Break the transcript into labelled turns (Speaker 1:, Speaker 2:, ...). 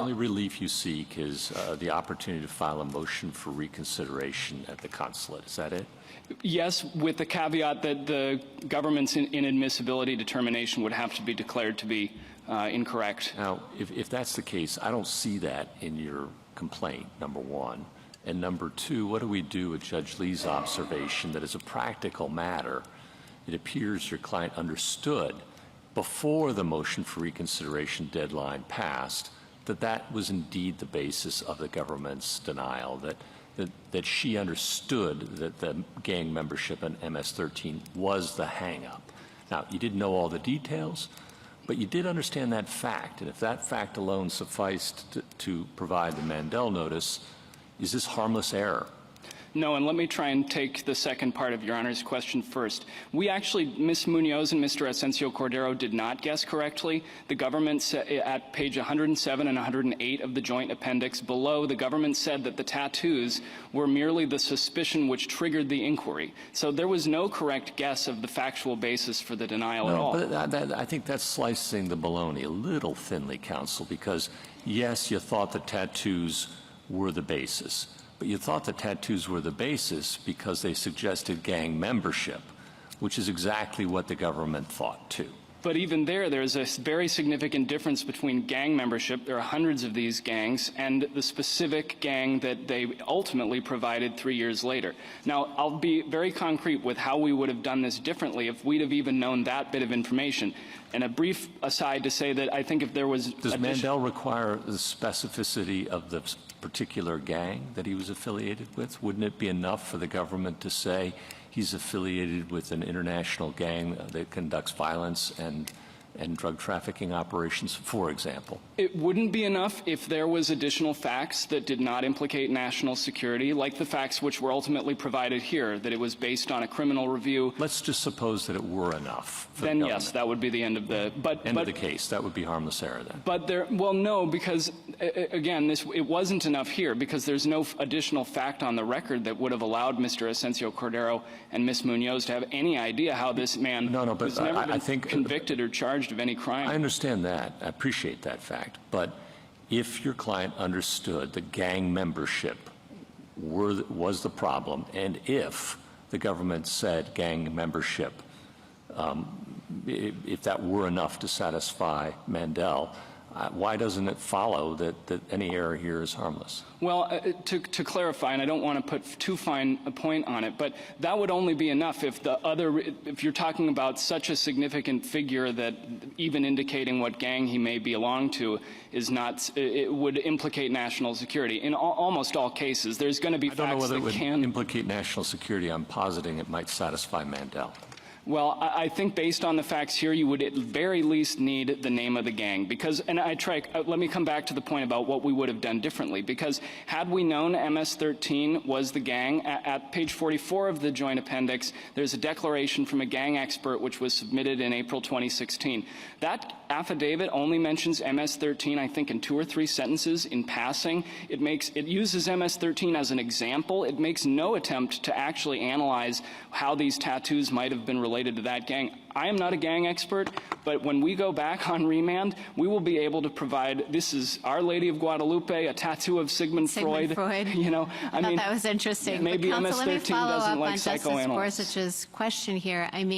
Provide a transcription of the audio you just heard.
Speaker 1: only relief you seek is the opportunity to file a motion for reconsideration at the consulate. Is that it?
Speaker 2: Yes, with the caveat that the government's inadmissibility determination would have to be declared to be incorrect.
Speaker 1: Now, if that's the case, I don't see that in your complaint, number one. And number two, what do we do with Judge Lee's observation that as a practical matter, it appears your client understood before the motion for reconsideration deadline passed that that was indeed the basis of the government's denial, that she understood that the gang membership in MS-13 was the hang-up. Now, you didn't know all the details, but you did understand that fact. And if that fact alone sufficed to provide the Mandel notice, is this harmless error?
Speaker 2: No, and let me try and take the second part of Your Honor's question first. We actually, Ms. Muñoz and Mr. Asensio Cordero did not guess correctly. The government said, at page 107 and 108 of the joint appendix below, the government said that the tattoos were merely the suspicion which triggered the inquiry. So there was no correct guess of the factual basis for the denial at all.
Speaker 1: But I think that's slicing the baloney a little thinly, counsel, because yes, you thought the tattoos were the basis. But you thought the tattoos were the basis because they suggested gang membership, which is exactly what the government thought, too.
Speaker 2: But even there's a very significant difference between gang membership, there are hundreds of these gangs, and the specific gang that they ultimately provided 3 years later. Now, I'll be very concrete with how we would have done this differently if we'd have even known that bit of information. And a brief aside to say that I think if there was...
Speaker 1: Does Mandel require the specificity of the particular gang that he was affiliated with? Wouldn't it be enough for the government to say he's affiliated with an international gang that conducts violence and drug trafficking operations, for example?
Speaker 2: It wouldn't be enough if there was additional facts that did not implicate national security, like the facts which were ultimately provided here, that it was based on a criminal review.
Speaker 1: Let's just suppose that it were enough for
Speaker 2: then
Speaker 1: the
Speaker 2: yes, that would be the end of the...
Speaker 1: End of the case. That would be harmless error then.
Speaker 2: But well, no, because, again, it wasn't enough here because there's no additional fact on the record that would have allowed Mr. Asensio Cordero and Ms. Muñoz to have any idea how this man was never been convicted or charged of any crime.
Speaker 1: I understand that. I appreciate that fact. But if your client understood that gang membership was the problem, and if the government said gang membership, if that were enough to satisfy Mandel, why doesn't it follow that any error here is harmless?
Speaker 2: Well, to clarify, and I don't want to put too fine a point on it, but that would only be enough if if you're talking about such a significant figure that even indicating what gang he may belong to is not, it would implicate national security. In almost all cases, there's going to be facts that can...
Speaker 1: I don't know whether it would implicate national security. I'm positing it might satisfy Mandel.
Speaker 2: Well, I think based on the facts here, you would at the very least need the name of the gang. Because, and let me come back to the point about what we would have done differently. Because had we known MS-13 was the gang, at page 44 of the joint appendix, there's a declaration from a gang expert which was submitted in April 2016. That affidavit only mentions MS-13, I think, in 2 or 3 sentences in passing. It uses MS-13 as an example. It makes no attempt to actually analyze how these tattoos might have been related to that gang. I am not a gang expert, but when we go back on remand, we will be able to provide, this is Our Lady of Guadalupe, a tattoo of Sigmund Freud.
Speaker 3: You know, I thought that was interesting.
Speaker 2: Maybe
Speaker 3: MS-13
Speaker 2: doesn't like psychoanalysis.
Speaker 3: Justice Gorsuch's question here. I mean,